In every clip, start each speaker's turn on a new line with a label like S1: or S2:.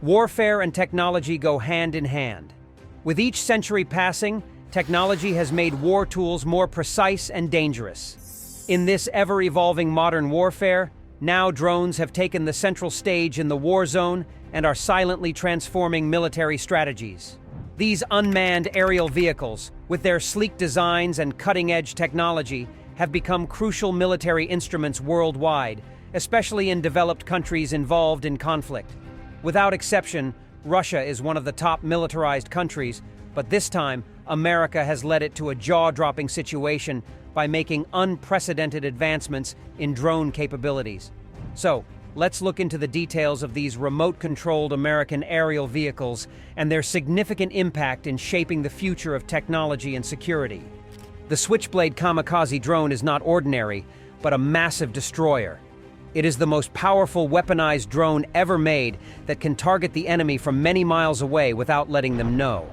S1: Warfare and technology go hand in hand. With each century passing, technology has made war tools more precise and dangerous. In this ever-evolving modern warfare, now drones have taken the central stage in the war zone and are silently transforming military strategies. These unmanned aerial vehicles, with their sleek designs and cutting-edge technology, have become crucial military instruments worldwide, especially in developed countries involved in conflict. Without exception, Russia is one of the top militarized countries, but this time, America has led it to a jaw-dropping situation by making unprecedented advancements in drone capabilities. So, let's look into the details of these remote-controlled American aerial vehicles and their significant impact in shaping the future of technology and security. The Switchblade kamikaze drone is not ordinary, but a massive destroyer. It is the most powerful weaponized drone ever made that can target the enemy from many miles away without letting them know.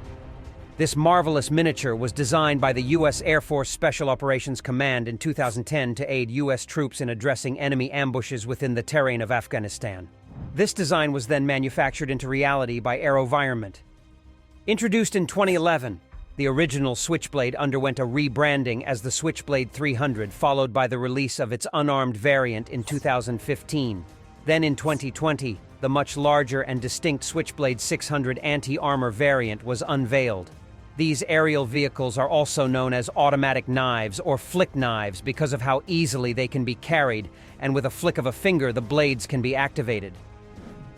S1: This marvelous miniature was designed by the U.S. Air Force Special Operations Command in 2010 to aid U.S. troops in addressing enemy ambushes within the terrain of Afghanistan. This design was then manufactured into reality by AeroVironment. Introduced in 2011, the original Switchblade underwent a rebranding as the Switchblade 300, followed by the release of its unarmed variant in 2015. Then in 2020, the much larger and distinct Switchblade 600 anti-armor variant was unveiled. These aerial vehicles are also known as automatic knives or flick knives because of how easily they can be carried, and with a flick of a finger the blades can be activated.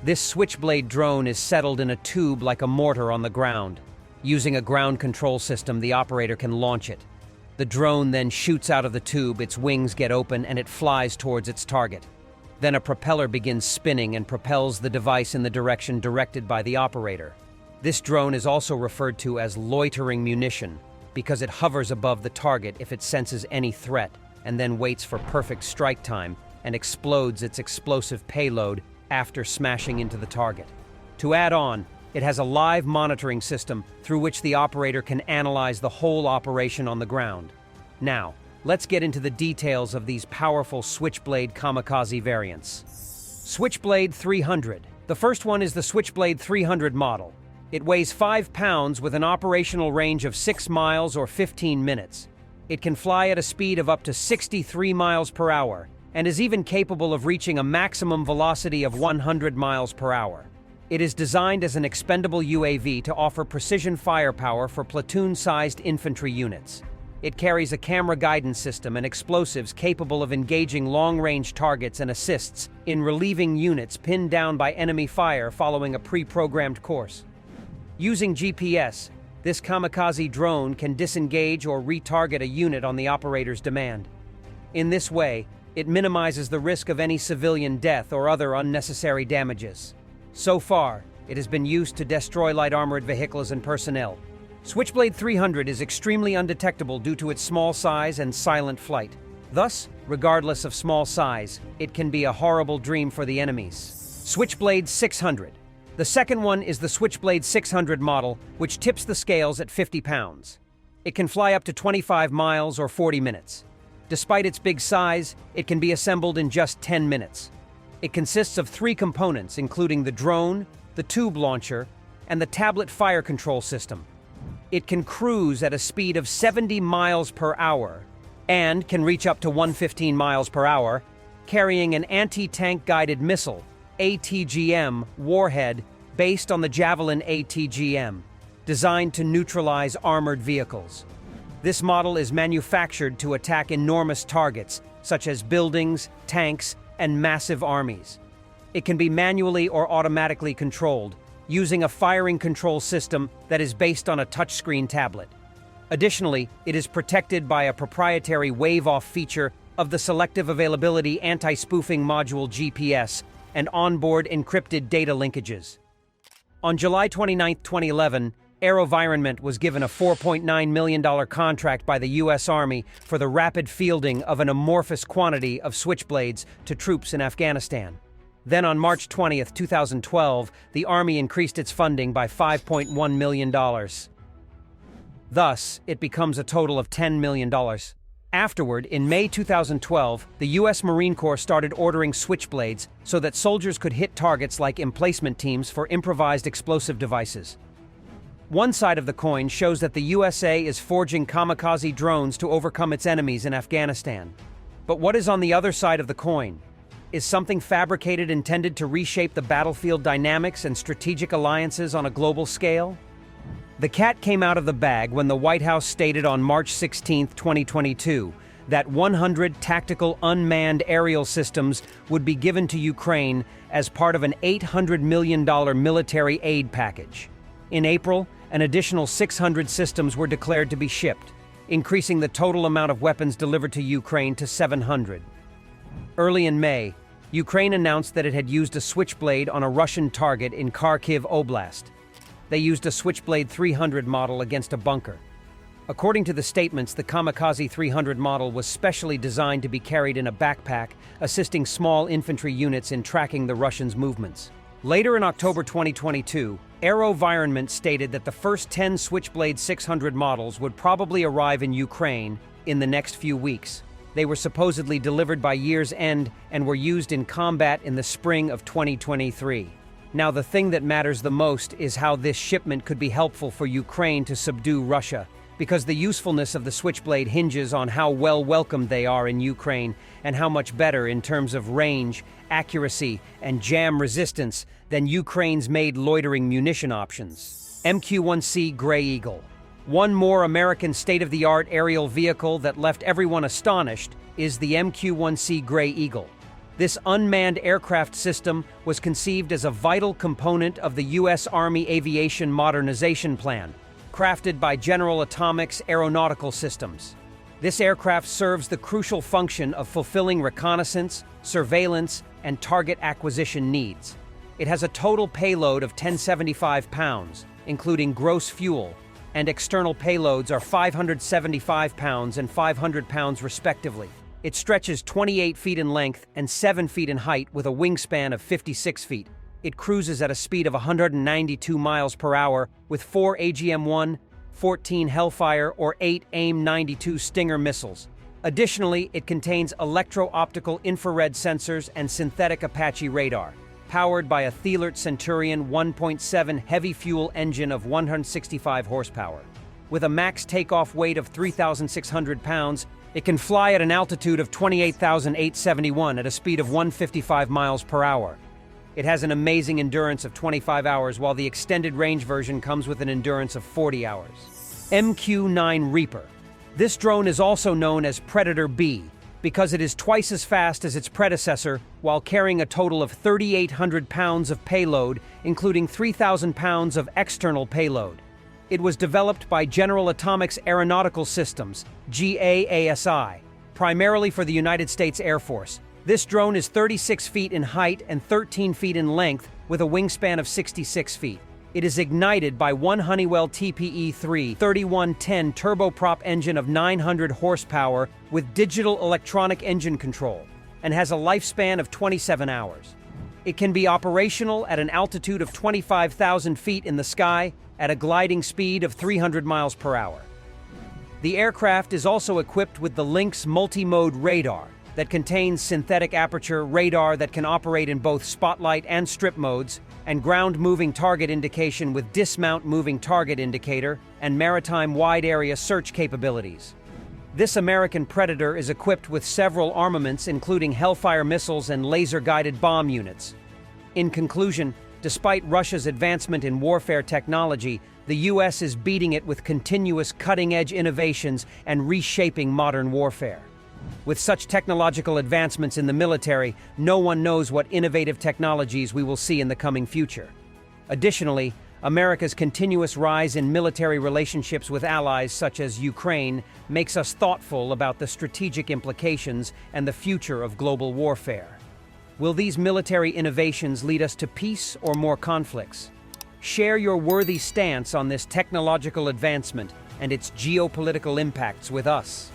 S1: This Switchblade drone is settled in a tube like a mortar on the ground. Using a ground control system, the operator can launch it. The drone then shoots out of the tube, its wings get open, and it flies towards its target. Then a propeller begins spinning and propels the device in the direction directed by the operator. This drone is also referred to as loitering munition because it hovers above the target if it senses any threat and then waits for perfect strike time and explodes its explosive payload after smashing into the target. To add on, it has a live monitoring system through which the operator can analyze the whole operation on the ground. Now, let's get into the details of these powerful Switchblade kamikaze variants. Switchblade 300. The first one is the Switchblade 300 model. It weighs 5 pounds with an operational range of 6 miles or 15 minutes. It can fly at a speed of up to 63 miles per hour and is even capable of reaching a maximum velocity of 100 miles per hour. It is designed as an expendable UAV to offer precision firepower for platoon-sized infantry units. It carries a camera guidance system and explosives capable of engaging long-range targets and assists in relieving units pinned down by enemy fire following a pre-programmed course. Using GPS, this kamikaze drone can disengage or retarget a unit on the operator's demand. In this way, it minimizes the risk of any civilian death or other unnecessary damages. So far, it has been used to destroy light armored vehicles and personnel. Switchblade 300 is extremely undetectable due to its small size and silent flight. Thus, regardless of small size, it can be a horrible dream for the enemies. Switchblade 600. The second one is the Switchblade 600 model, which tips the scales at 50 pounds. It can fly up to 25 miles or 40 minutes. Despite its big size, it can be assembled in just 10 minutes. It consists of 3 components, including the drone, the tube launcher, and the tablet fire control system. It can cruise at a speed of 70 miles per hour and can reach up to 115 miles per hour, carrying an anti-tank guided missile, ATGM, warhead based on the Javelin ATGM, designed to neutralize armored vehicles. This model is manufactured to attack enormous targets, such as buildings, tanks, and massive armies. It can be manually or automatically controlled, using a firing control system that is based on a touchscreen tablet. Additionally, it is protected by a proprietary wave-off feature of the Selective Availability Anti-Spoofing Module GPS and onboard encrypted data linkages. On July 29, 2011, AeroVironment was given a $4.9 million contract by the U.S. Army for the rapid fielding of an amorphous quantity of Switchblades to troops in Afghanistan. Then on March 20, 2012, the Army increased its funding by $5.1 million. Thus, it becomes a total of $10 million. Afterward, in May 2012, the U.S. Marine Corps started ordering Switchblades so that soldiers could hit targets like emplacement teams for improvised explosive devices. One side of the coin shows that the USA is forging kamikaze drones to overcome its enemies in Afghanistan. But what is on the other side of the coin? Is something fabricated intended to reshape the battlefield dynamics and strategic alliances on a global scale? The cat came out of the bag when the White House stated on March 16, 2022, that 100 tactical unmanned aerial systems would be given to Ukraine as part of an $800 million military aid package. In April, an additional 600 systems were declared to be shipped, increasing the total amount of weapons delivered to Ukraine to 700. Early in May, Ukraine announced that it had used a Switchblade on a Russian target in Kharkiv Oblast. They used a Switchblade 300 model against a bunker. According to the statements, the Kamikaze 300 model was specially designed to be carried in a backpack, assisting small infantry units in tracking the Russians' movements. Later in October 2022, AeroVironment stated that the first 10 Switchblade 600 models would probably arrive in Ukraine in the next few weeks. They were supposedly delivered by year's end and were used in combat in the spring of 2023. Now, the thing that matters the most is how this shipment could be helpful for Ukraine to subdue Russia, because the usefulness of the Switchblade hinges on how well welcomed they are in Ukraine and how much better in terms of range, accuracy, and jam resistance than Ukraine's made loitering munition options. MQ-9 Gray Eagle. One more American state-of-the-art aerial vehicle that left everyone astonished is the MQ-9 Gray Eagle. This unmanned aircraft system was conceived as a vital component of the U.S. Army Aviation Modernization Plan, crafted by General Atomics Aeronautical Systems. This aircraft serves the crucial function of fulfilling reconnaissance, surveillance, and target acquisition needs. It has a total payload of 1,075 pounds, including gross fuel, and external payloads are 575 pounds and 500 pounds respectively. It stretches 28 feet in length and 7 feet in height with a wingspan of 56 feet. It cruises at a speed of 192 miles per hour with 4 AGM-1, 14 Hellfire, or 8 AIM-92 Stinger missiles. Additionally, it contains electro-optical infrared sensors and synthetic Apache radar, powered by a Thielert Centurion 1.7 heavy fuel engine of 165 horsepower. With a max takeoff weight of 3,600 pounds, it can fly at an altitude of 28,871 at a speed of 155 miles per hour. It has an amazing endurance of 25 hours, while the extended range version comes with an endurance of 40 hours. MQ9 Reaper. This drone is also known as Predator B because it is twice as fast as its predecessor while carrying a total of 3,800 pounds of payload, including 3,000 pounds of external payload. It was developed by General Atomics Aeronautical Systems, GAASI, primarily for the United States Air Force. This drone is 36 feet in height and 13 feet in length with a wingspan of 66 feet. It is ignited by one Honeywell TPE-3 3110 turboprop engine of 900 horsepower with digital electronic engine control and has a lifespan of 27 hours. It can be operational at an altitude of 25,000 feet in the sky at a gliding speed of 300 miles per hour. The aircraft is also equipped with the Lynx multi-mode radar that contains synthetic aperture radar that can operate in both spotlight and strip modes, and ground moving target indication with dismount moving target indicator and maritime wide area search capabilities. This American Predator is equipped with several armaments, including Hellfire missiles and laser-guided bomb units. In conclusion, despite Russia's advancement in warfare technology, the U.S. is beating it with continuous cutting-edge innovations and reshaping modern warfare. With such technological advancements in the military, no one knows what innovative technologies we will see in the coming future. Additionally, America's continuous rise in military relationships with allies such as Ukraine makes us thoughtful about the strategic implications and the future of global warfare. Will these military innovations lead us to peace or more conflicts? Share your worthy stance on this technological advancement and its geopolitical impacts with us.